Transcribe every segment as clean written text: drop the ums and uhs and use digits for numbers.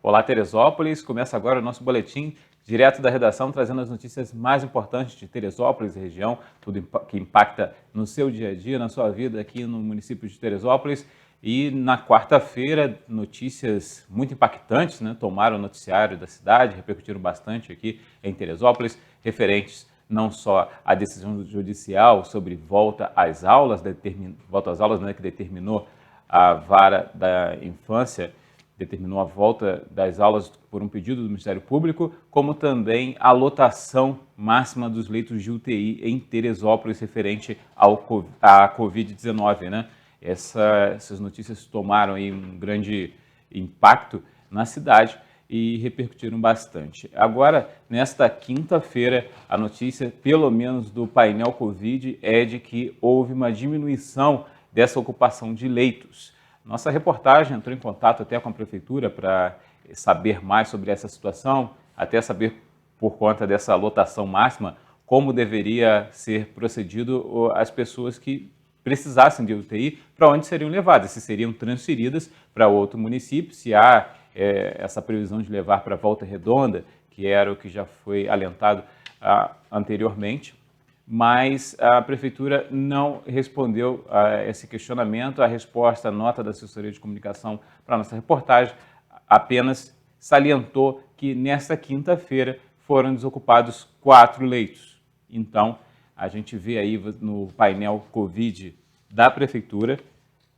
Olá, Teresópolis. Começa agora o nosso boletim direto da redação, trazendo as notícias mais importantes de Teresópolis e região, tudo que impacta no seu dia a dia, na sua vida aqui no município de Teresópolis. E na quarta-feira, notícias muito impactantes, né? Tomaram o noticiário da cidade, repercutiram bastante aqui em Teresópolis, referentes não só à decisão judicial sobre volta às aulas, né, que determinou a vara da infância, determinou a volta das aulas por um pedido do Ministério Público, como também a lotação máxima dos leitos de UTI em Teresópolis referente à Covid-19, né? Essas notícias tomaram aí um grande impacto na cidade e repercutiram bastante. Agora, nesta quinta-feira, a notícia, pelo menos do painel Covid, é de que houve uma diminuição dessa ocupação de leitos. Nossa reportagem entrou em contato até com a prefeitura para saber mais sobre essa situação, até saber, por conta dessa lotação máxima, como deveria ser procedido as pessoas que precisassem de UTI, para onde seriam levadas, se seriam transferidas para outro município, se há essa previsão de levar para Volta Redonda, que era o que já foi alentado anteriormente, mas a prefeitura não respondeu a esse questionamento. A resposta, a nota da assessoria de comunicação para a nossa reportagem, apenas salientou que nesta quinta-feira foram desocupados 4 leitos. Então, a gente vê aí no painel Covid da prefeitura,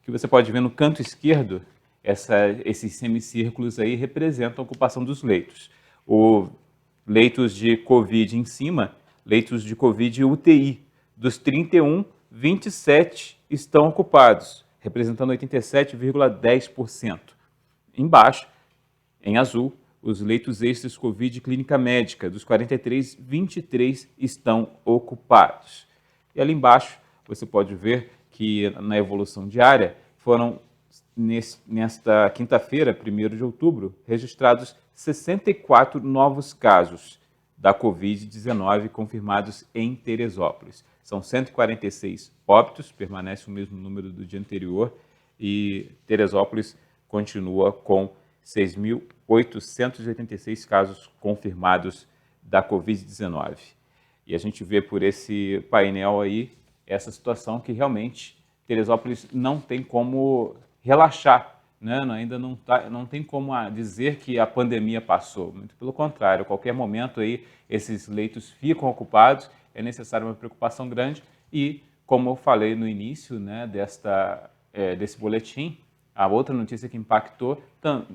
que você pode ver no canto esquerdo, esses semicírculos aí representam a ocupação dos leitos. Leitos de Covid em cima, leitos de Covid UTI. Dos 31, 27 estão ocupados, representando 87,10%. Embaixo, em azul, os leitos extras Covid Clínica Médica. Dos 43, 23 estão ocupados. E ali embaixo, você pode ver que na evolução diária foram, nesta quinta-feira, 1º de outubro, registrados 64 novos casos da Covid-19 confirmados em Teresópolis. São 146 óbitos, permanece o mesmo número do dia anterior, e Teresópolis continua com 6.886 casos confirmados da Covid-19. E a gente vê por esse painel aí essa situação que realmente Teresópolis não tem como relaxar, né? Ainda não tem como dizer que a pandemia passou, muito pelo contrário, a qualquer momento aí esses leitos ficam ocupados, é necessária uma preocupação grande e, como eu falei no início, né, desse boletim, a outra notícia que impactou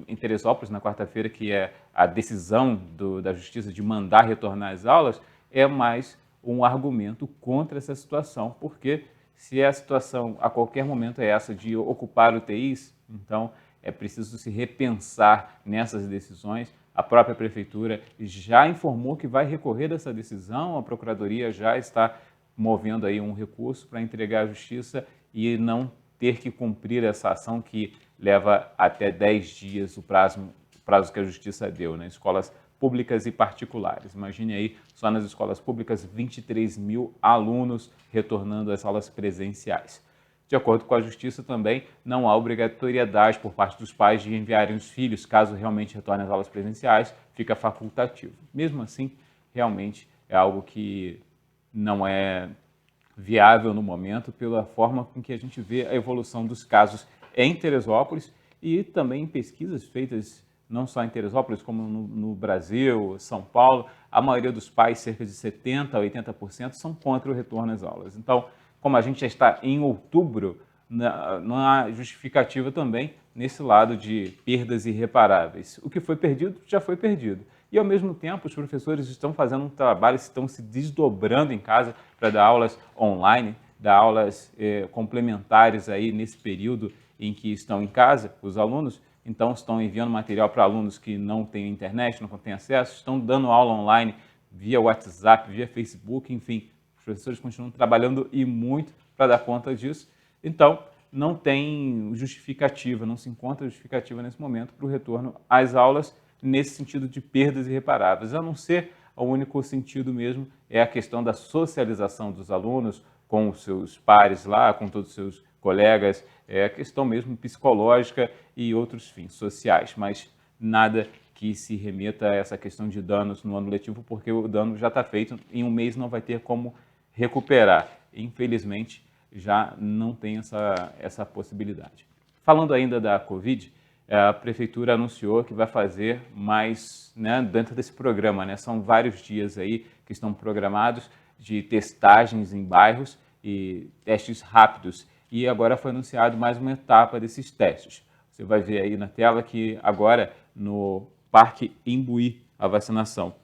em Teresópolis na quarta-feira, que é a decisão da Justiça de mandar retornar às aulas, é mais um argumento contra essa situação, porque se a situação a qualquer momento é essa de ocupar UTIs, então é preciso se repensar nessas decisões. A própria prefeitura já informou que vai recorrer dessa decisão, a procuradoria já está movendo aí um recurso para entregar à justiça e não ter que cumprir essa ação que leva até 10 dias o prazo que a justiça deu, né? Escolas públicas e particulares. Imagine aí, só nas escolas públicas, 23 mil alunos retornando às aulas presenciais. De acordo com a Justiça também, não há obrigatoriedade por parte dos pais de enviarem os filhos, caso realmente retornem às aulas presenciais, fica facultativo. Mesmo assim, realmente é algo que não é viável no momento, pela forma com que a gente vê a evolução dos casos em Teresópolis e também em pesquisas feitas não só em Teresópolis, como no Brasil, São Paulo. A maioria dos pais, cerca de 70% a 80%, são contra o retorno às aulas. Então, como a gente já está em outubro, não há justificativa também nesse lado de perdas irreparáveis. O que foi perdido, já foi perdido. E, ao mesmo tempo, os professores estão fazendo um trabalho, estão se desdobrando em casa para dar aulas online, dar aulas complementares aí nesse período em que estão em casa, os alunos. Então, estão enviando material para alunos que não têm internet, não têm acesso, estão dando aula online via WhatsApp, via Facebook, enfim. Os professores continuam trabalhando e muito para dar conta disso. Então, não tem justificativa, não se encontra justificativa nesse momento para o retorno às aulas nesse sentido de perdas irreparáveis, a não ser o único sentido mesmo é a questão da socialização dos alunos com os seus pares lá, com todos os seus colegas, é a questão mesmo psicológica e outros fins sociais, mas nada que se remeta a essa questão de danos no ano letivo, porque o dano já está feito, em um mês não vai ter como recuperar. Infelizmente, já não tem essa possibilidade. Falando ainda da Covid, a Prefeitura anunciou que vai fazer mais, né, dentro desse programa, né? São vários dias aí que estão programados de testagens em bairros e testes rápidos. E agora foi anunciado mais uma etapa desses testes. Você vai ver aí na tela que agora no Parque Imbuí a vacinação.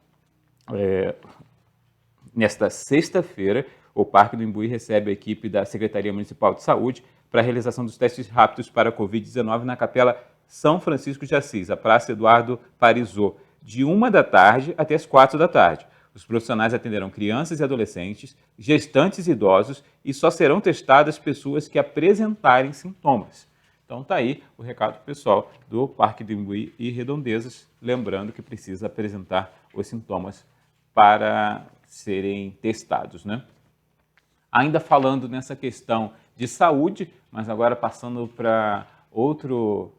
Nesta sexta-feira, o Parque do Imbuí recebe a equipe da Secretaria Municipal de Saúde para a realização dos testes rápidos para a Covid-19 na Capela São Francisco de Assis, a Praça Eduardo Parisot, de 1 da tarde até as 4 da tarde. Os profissionais atenderão crianças e adolescentes, gestantes e idosos e só serão testadas pessoas que apresentarem sintomas. Então tá aí o recado pessoal do Parque do Imbuí e Redondezas, lembrando que precisa apresentar os sintomas para serem testados, né? Ainda falando nessa questão de saúde, mas agora passando para outro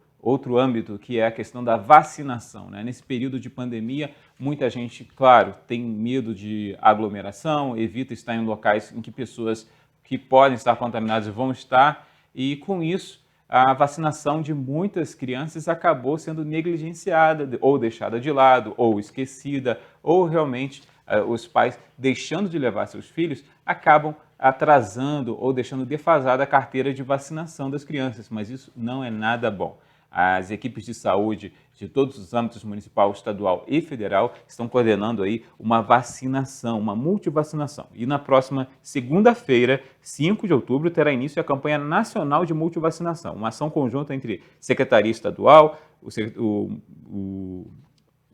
âmbito, que é a questão da vacinação, né? Nesse período de pandemia, muita gente, claro, tem medo de aglomeração, evita estar em locais em que pessoas que podem estar contaminadas vão estar, e com isso a vacinação de muitas crianças acabou sendo negligenciada, ou deixada de lado, ou esquecida, ou realmente os pais, deixando de levar seus filhos, acabam atrasando ou deixando defasada a carteira de vacinação das crianças, mas isso não é nada bom. As equipes de saúde de todos os âmbitos municipal, estadual e federal estão coordenando aí uma vacinação, uma multivacinação. E na próxima segunda-feira, 5 de outubro, terá início a campanha nacional de multivacinação, uma ação conjunta entre Secretaria Estadual, o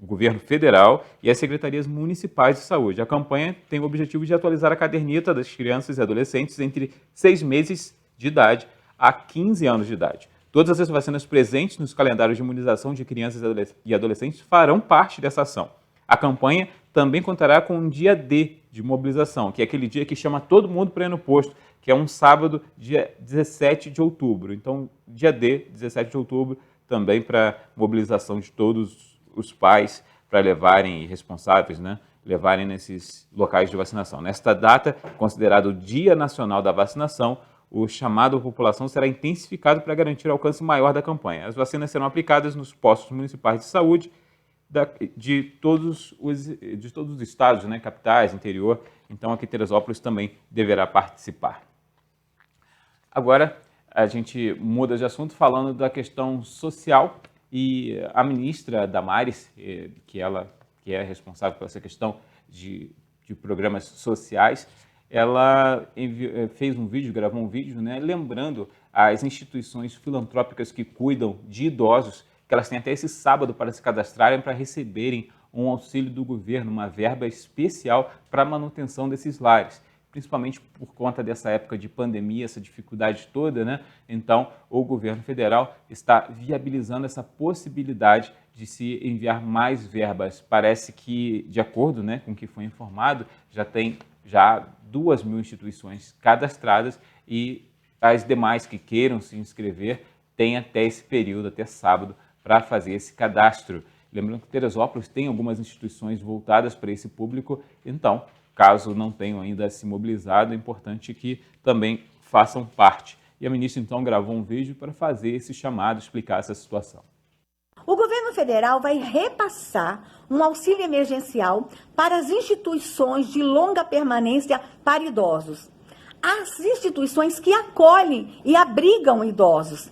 Governo Federal e as Secretarias Municipais de Saúde. A campanha tem o objetivo de atualizar a caderneta das crianças e adolescentes entre 6 meses de idade a 15 anos de idade. Todas as vacinas presentes nos calendários de imunização de crianças e adolescentes farão parte dessa ação. A campanha também contará com um dia D de mobilização, que é aquele dia que chama todo mundo para ir no posto, que é um sábado, dia 17 de outubro. Então, dia D, 17 de outubro, também para mobilização de todos os pais para levarem, responsáveis, né, levarem nesses locais de vacinação. Nesta data, considerado o Dia Nacional da Vacinação, o chamado à população será intensificado para garantir o alcance maior da campanha. As vacinas serão aplicadas nos postos municipais de saúde de todos os estados, né, capitais, interior. Então, aqui Teresópolis também deverá participar. Agora, a gente muda de assunto falando da questão social e a ministra Damares, que é responsável por essa questão de programas sociais, ela fez um vídeo, gravou um vídeo, né, lembrando as instituições filantrópicas que cuidam de idosos, que elas têm até esse sábado para se cadastrarem para receberem um auxílio do governo, uma verba especial para a manutenção desses lares, principalmente por conta dessa época de pandemia, essa dificuldade toda, né? Então, o governo federal está viabilizando essa possibilidade de se enviar mais verbas. Parece que, de acordo, né, com o que foi informado, já tem 2.000 instituições cadastradas e as demais que queiram se inscrever têm até esse período, até sábado, para fazer esse cadastro. Lembrando que Teresópolis tem algumas instituições voltadas para esse público, então, caso não tenham ainda se mobilizado, é importante que também façam parte. E a ministra, então, gravou um vídeo para fazer esse chamado, explicar essa situação. O governo federal vai repassar um auxílio emergencial para as instituições de longa permanência para idosos. As instituições que acolhem e abrigam idosos.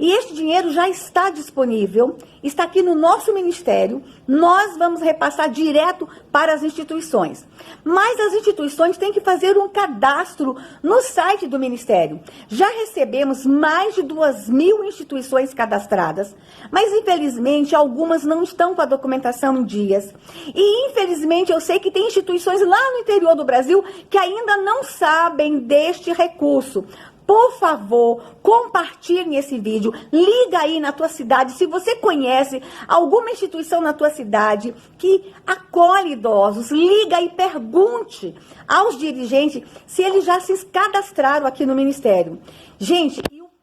E este dinheiro já está disponível, está aqui no nosso ministério, nós vamos repassar direto para as instituições. Mas as instituições têm que fazer um cadastro no site do ministério. Já recebemos mais de 2.000 instituições cadastradas, mas infelizmente algumas não estão com a documentação em dias. E infelizmente eu sei que tem instituições lá no interior do Brasil que ainda não sabem deste recurso. Por favor, compartilhe esse vídeo, liga aí na tua cidade, se você conhece alguma instituição na tua cidade que acolhe idosos, liga e pergunte aos dirigentes se eles já se cadastraram aqui no Ministério. Gente,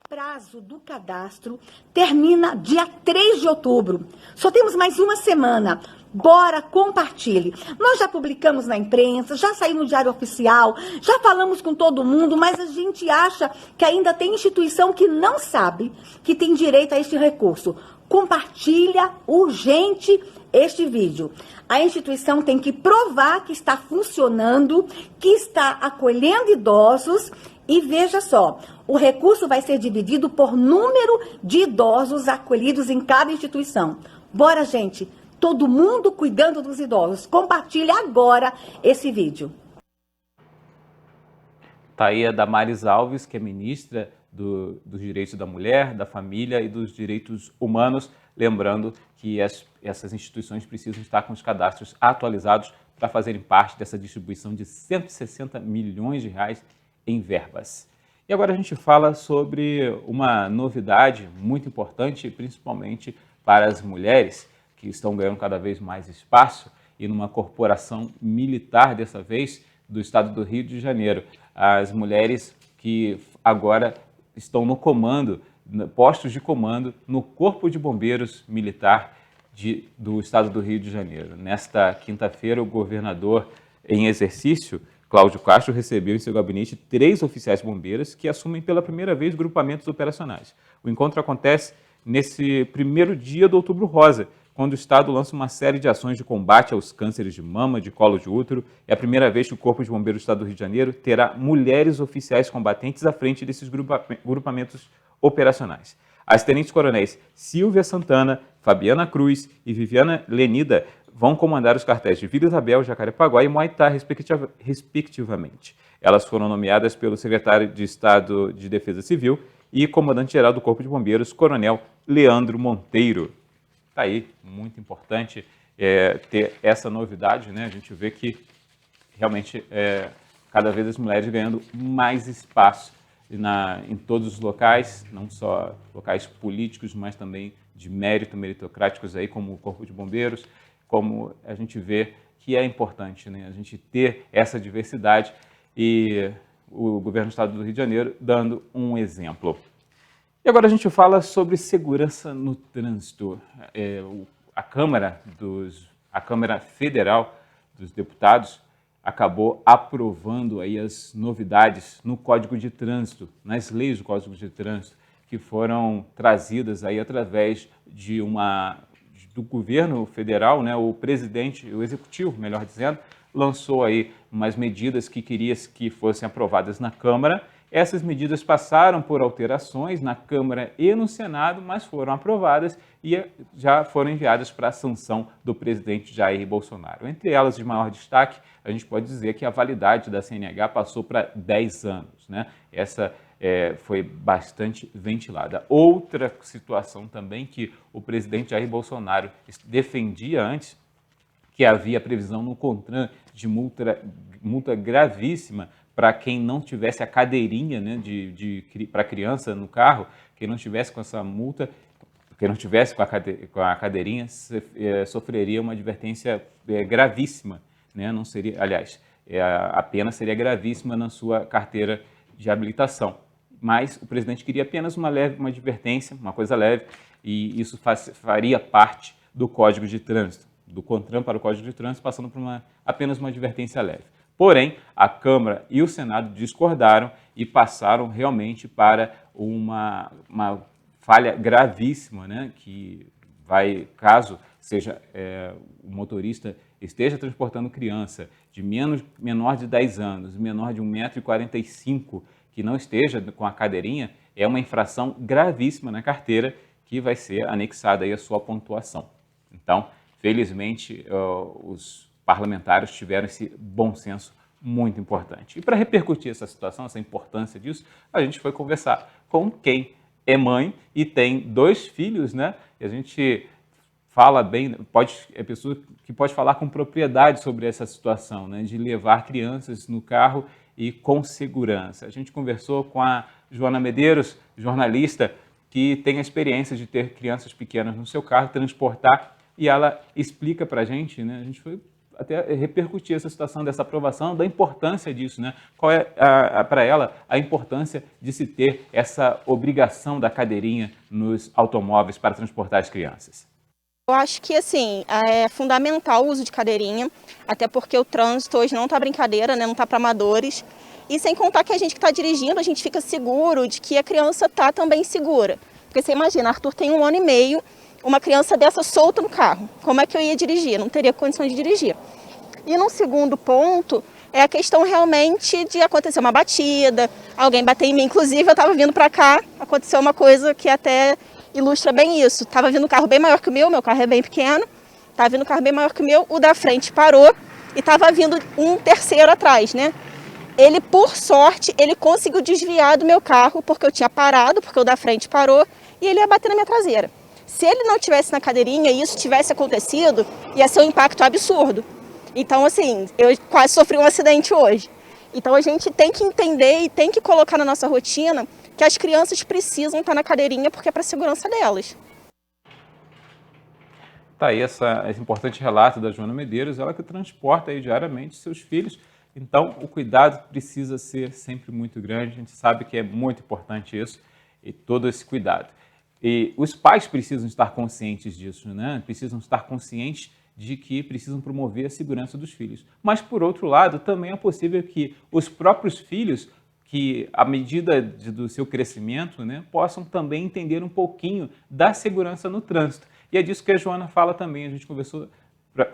prazo do cadastro termina dia 3 de outubro. Só temos mais uma semana. Bora, compartilhe. Nós já publicamos na imprensa, já saiu no Diário Oficial, já falamos com todo mundo, mas a gente acha que ainda tem instituição que não sabe que tem direito a este recurso. Compartilha urgente este vídeo. A instituição tem que provar que está funcionando, que está acolhendo idosos. E veja só, o recurso vai ser dividido por número de idosos acolhidos em cada instituição. Bora, gente, todo mundo cuidando dos idosos. Compartilhe agora esse vídeo. Tá aí a Damares Alves, que é ministra dos Direitos da Mulher, da Família e dos Direitos Humanos, lembrando que essas instituições precisam estar com os cadastros atualizados para fazerem parte dessa distribuição de 160 milhões de reais em verbas. E agora a gente fala sobre uma novidade muito importante, principalmente para as mulheres, que estão ganhando cada vez mais espaço, e numa corporação militar, dessa vez, do estado do Rio de Janeiro. As mulheres que agora estão no comando, postos de comando, no Corpo de Bombeiros Militar do estado do Rio de Janeiro. Nesta quinta-feira, o governador em exercício, Cláudio Castro, recebeu em seu gabinete 3 oficiais bombeiros que assumem pela primeira vez grupamentos operacionais. O encontro acontece nesse primeiro dia do Outubro Rosa, quando o Estado lança uma série de ações de combate aos cânceres de mama, de colo de útero. É a primeira vez que o Corpo de Bombeiros do Estado do Rio de Janeiro terá mulheres oficiais combatentes à frente desses grupamentos operacionais. As tenentes-coronéis Silvia Santana, Fabiana Cruz e Viviana Lenida vão comandar os quartéis de Vila Isabel, Jacarepaguá e Humaitá, respectivamente. Elas foram nomeadas pelo secretário de Estado de Defesa Civil e comandante-geral do Corpo de Bombeiros, Coronel Leandro Monteiro. Está aí, muito importante ter essa novidade, né? A gente vê que realmente cada vez as mulheres ganhando mais espaço em todos os locais, não só locais políticos, mas também de mérito, meritocráticos, aí, como o Corpo de Bombeiros, como a gente vê que é importante, né? A gente ter essa diversidade e o governo do Estado do Rio de Janeiro dando um exemplo. E agora a gente fala sobre segurança no trânsito. A Câmara Federal dos Deputados acabou aprovando aí as novidades no Código de Trânsito, nas leis do Código de Trânsito, que foram trazidas aí através do governo federal, né? O presidente, o executivo, melhor dizendo, lançou aí umas medidas que queria que fossem aprovadas na Câmara. Essas medidas passaram por alterações na Câmara e no Senado, mas foram aprovadas e já foram enviadas para a sanção do presidente Jair Bolsonaro. Entre elas, de maior destaque, a gente pode dizer que a validade da CNH passou para 10 anos, né? Essa foi bastante ventilada. Outra situação também que o presidente Jair Bolsonaro defendia antes, que havia previsão no CONTRAN de multa gravíssima para quem não tivesse a cadeirinha, né, para criança no carro, quem não tivesse com essa multa, quem não tivesse com a cadeirinha, sofreria uma advertência gravíssima, né? Não seria, aliás, a pena seria gravíssima na sua carteira de habilitação. Mas o presidente queria apenas uma advertência, uma coisa leve, e isso faria parte do Código de Trânsito, do CONTRAN para o Código de Trânsito, passando por apenas uma advertência leve. Porém, a Câmara e o Senado discordaram e passaram realmente para uma falha gravíssima, né? Que vai, caso o motorista esteja transportando criança de menor de 10 anos, menor de 1,45 m, que não esteja com a cadeirinha, é uma infração gravíssima na carteira que vai ser anexada aí a sua pontuação. Então, felizmente, os parlamentares tiveram esse bom senso muito importante. E para repercutir essa situação, essa importância disso, a gente foi conversar com quem é mãe e tem 2 filhos, né? E a gente fala bem, é pessoa que pode falar com propriedade sobre essa situação, né? De levar crianças no carro e com segurança. A gente conversou com a Joana Medeiros, jornalista, que tem a experiência de ter crianças pequenas no seu carro, transportar, e ela explica para a gente, né? A gente foi até repercutir essa situação dessa aprovação, da importância disso, né? Qual é, para ela, a importância de se ter essa obrigação da cadeirinha nos automóveis para transportar as crianças? Eu acho que, assim, é fundamental o uso de cadeirinha, até porque o trânsito hoje não está brincadeira, né? Não está para amadores. E sem contar que a gente que está dirigindo, a gente fica seguro de que a criança está também segura. Porque você imagina, Arthur tem 1 ano e meio, uma criança dessa solta no carro. Como é que eu ia dirigir? Não teria condições de dirigir. E no segundo ponto, é a questão realmente de acontecer uma batida, alguém bater em mim. Inclusive, eu estava vindo para cá, aconteceu uma coisa que até ilustra bem isso. Estava vindo um carro bem maior que o meu carro é bem pequeno, estava vindo um carro bem maior que o meu, o da frente parou e estava vindo um terceiro atrás, né? Ele, por sorte, ele conseguiu desviar do meu carro, porque eu tinha parado, porque o da frente parou, e ele ia bater na minha traseira. Se ele não tivesse na cadeirinha e isso tivesse acontecido, ia ser um impacto absurdo. Então, assim, eu quase sofri um acidente hoje. Então, a gente tem que entender e tem que colocar na nossa rotina que as crianças precisam estar na cadeirinha porque é para a segurança delas. Tá aí esse importante relato da Joana Medeiros, ela que transporta aí diariamente seus filhos. Então, o cuidado precisa ser sempre muito grande, a gente sabe que é muito importante isso, e todo esse cuidado. E os pais precisam estar conscientes disso, né? Precisam estar conscientes de que precisam promover a segurança dos filhos. Mas, por outro lado, também é possível que os próprios filhos, que à medida do seu crescimento, né, possam também entender um pouquinho da segurança no trânsito. E é disso que a Joana fala também, a gente conversou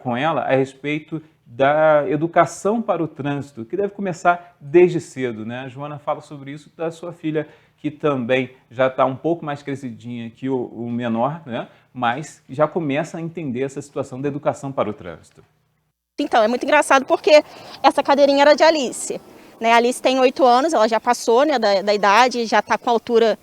com ela a respeito da educação para o trânsito, que deve começar desde cedo, né? A Joana fala sobre isso da sua filha, que também já está um pouco mais crescidinha que o menor, né? Mas já começa a entender essa situação da educação para o trânsito. Então, é muito engraçado porque essa cadeirinha era de Alice, né? A Alice tem 8 anos, ela já passou, né, da idade, já está com a altura,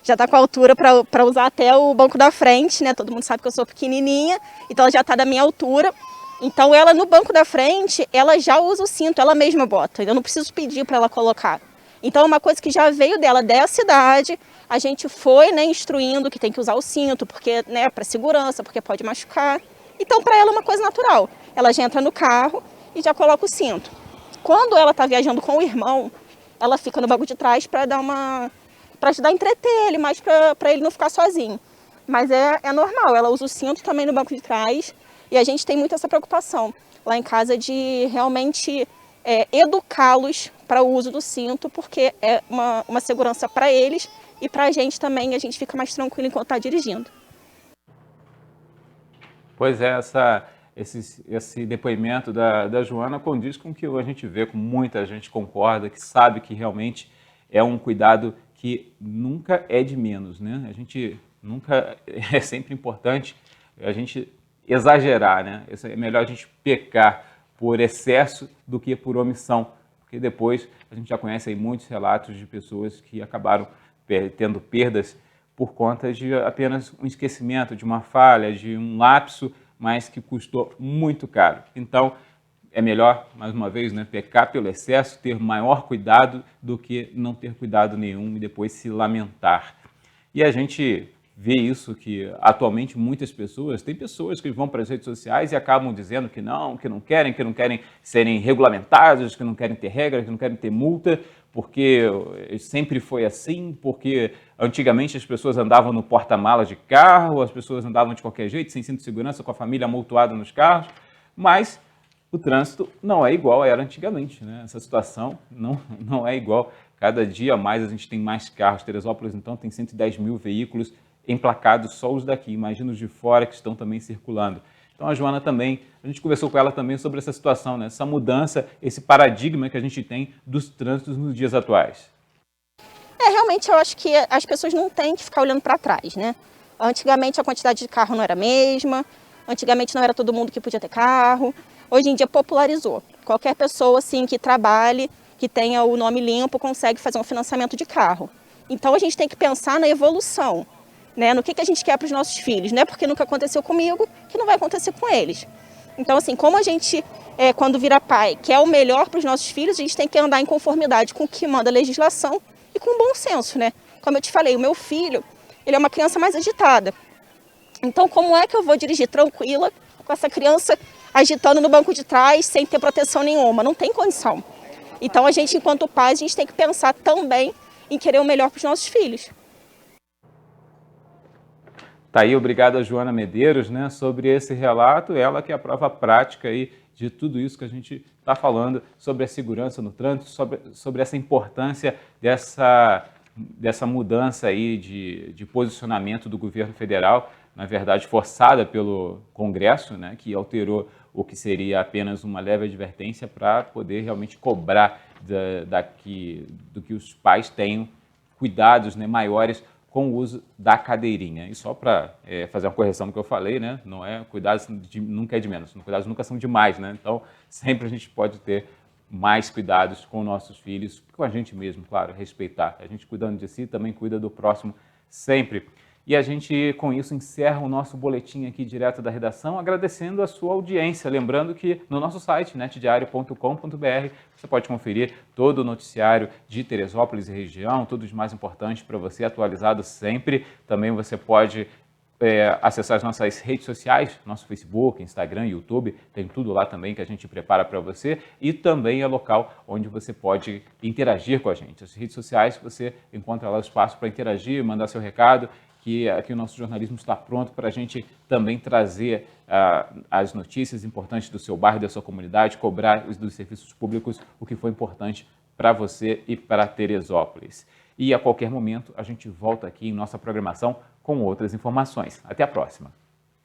já está com a altura para usar até o banco da frente, né? Todo mundo sabe que eu sou pequenininha, então ela já está da minha altura. Então, ela no banco da frente, ela já usa o cinto, ela mesma bota. Eu não preciso pedir para ela colocar. Então, é uma coisa que já veio dela dessa idade. A gente foi, né, instruindo que tem que usar o cinto, porque, né, para segurança, porque pode machucar. Então, para ela é uma coisa natural. Ela já entra no carro e já coloca o cinto. Quando ela está viajando com o irmão, ela fica no banco de trás para ajudar a entreter ele, mais para ele não ficar sozinho. Mas é normal, ela usa o cinto também no banco de trás. E a gente tem muito essa preocupação lá em casa de realmente educá-los para o uso do cinto, porque é uma segurança para eles e para a gente também, a gente fica mais tranquilo enquanto está dirigindo. Pois é, esse depoimento da Joana condiz com o que a gente vê, com muita gente concorda, que sabe que realmente é um cuidado que nunca é de menos, né? A gente nunca, é sempre importante a gente exagerar, né? É melhor a gente pecar por excesso do que por omissão, porque depois a gente já conhece aí muitos relatos de pessoas que acabaram tendo perdas por conta de apenas um esquecimento, de uma falha, de um lapso, mas que custou muito caro. Então, é melhor, mais uma vez, né, pecar pelo excesso, ter maior cuidado do que não ter cuidado nenhum e depois se lamentar. E a gente vê isso, que atualmente muitas pessoas, tem pessoas que vão para as redes sociais e acabam dizendo que não querem serem regulamentados, que não querem ter regras, que não querem ter multa, porque sempre foi assim, porque antigamente as pessoas andavam no porta-malas de carro, as pessoas andavam de qualquer jeito, sem cinto de segurança, com a família amontoada nos carros, mas o trânsito não é igual era antigamente, né? Essa situação não é igual. Cada dia mais a gente tem mais carros. Teresópolis, então, tem 110 mil veículos emplacados, só os daqui, imagina os de fora que estão também circulando. Então a Joana também, a gente conversou com ela também sobre essa situação, né? Essa mudança, esse paradigma que a gente tem dos trânsitos nos dias atuais. Realmente eu acho que as pessoas não têm que ficar olhando para trás, né? Antigamente a quantidade de carro não era a mesma, antigamente não era todo mundo que podia ter carro, hoje em dia popularizou. Qualquer pessoa assim que trabalhe, que tenha o nome limpo, consegue fazer um financiamento de carro. Então a gente tem que pensar na evolução, né, no que a gente quer para os nossos filhos, não é porque nunca aconteceu comigo que não vai acontecer com eles. Então, assim, como a gente, quando vira pai, quer o melhor para os nossos filhos, a gente tem que andar em conformidade com o que manda a legislação e com bom senso, né? Como eu te falei, o meu filho, ele é uma criança mais agitada. Então, como é que eu vou dirigir tranquila com essa criança agitando no banco de trás sem ter proteção nenhuma. Não tem condição. Então a gente, enquanto pais, a gente tem que pensar também em querer o melhor para os nossos filhos. Tá aí, obrigado a Joana Medeiros, né, sobre esse relato, ela que é a prova prática aí de tudo isso que a gente está falando sobre a segurança no trânsito, sobre essa importância dessa mudança aí de posicionamento do governo federal, na verdade forçada pelo Congresso, né, que alterou o que seria apenas uma leve advertência para poder realmente cobrar do que os pais tenham cuidados, né, maiores com o uso da cadeirinha. E só para fazer uma correção do que eu falei, né? Não é cuidados nunca é de menos, cuidados nunca são demais, né? Então, sempre a gente pode ter mais cuidados com nossos filhos, com a gente mesmo, claro, respeitar. A gente cuidando de si também cuida do próximo sempre. E a gente, com isso, encerra o nosso boletim aqui direto da redação, agradecendo a sua audiência. Lembrando que no nosso site, netdiario.com.br, você pode conferir todo o noticiário de Teresópolis e região, tudo de mais importante para você, atualizado sempre. Também você pode acessar as nossas redes sociais, nosso Facebook, Instagram, YouTube, tem tudo lá também que a gente prepara para você, e também é local onde você pode interagir com a gente. As redes sociais, você encontra lá o espaço para interagir, mandar seu recado, que aqui o nosso jornalismo está pronto para a gente também trazer as notícias importantes do seu bairro, da sua comunidade, cobrar dos serviços públicos o que foi importante para você e para Teresópolis. E a qualquer momento a gente volta aqui em nossa programação com outras informações. Até a próxima!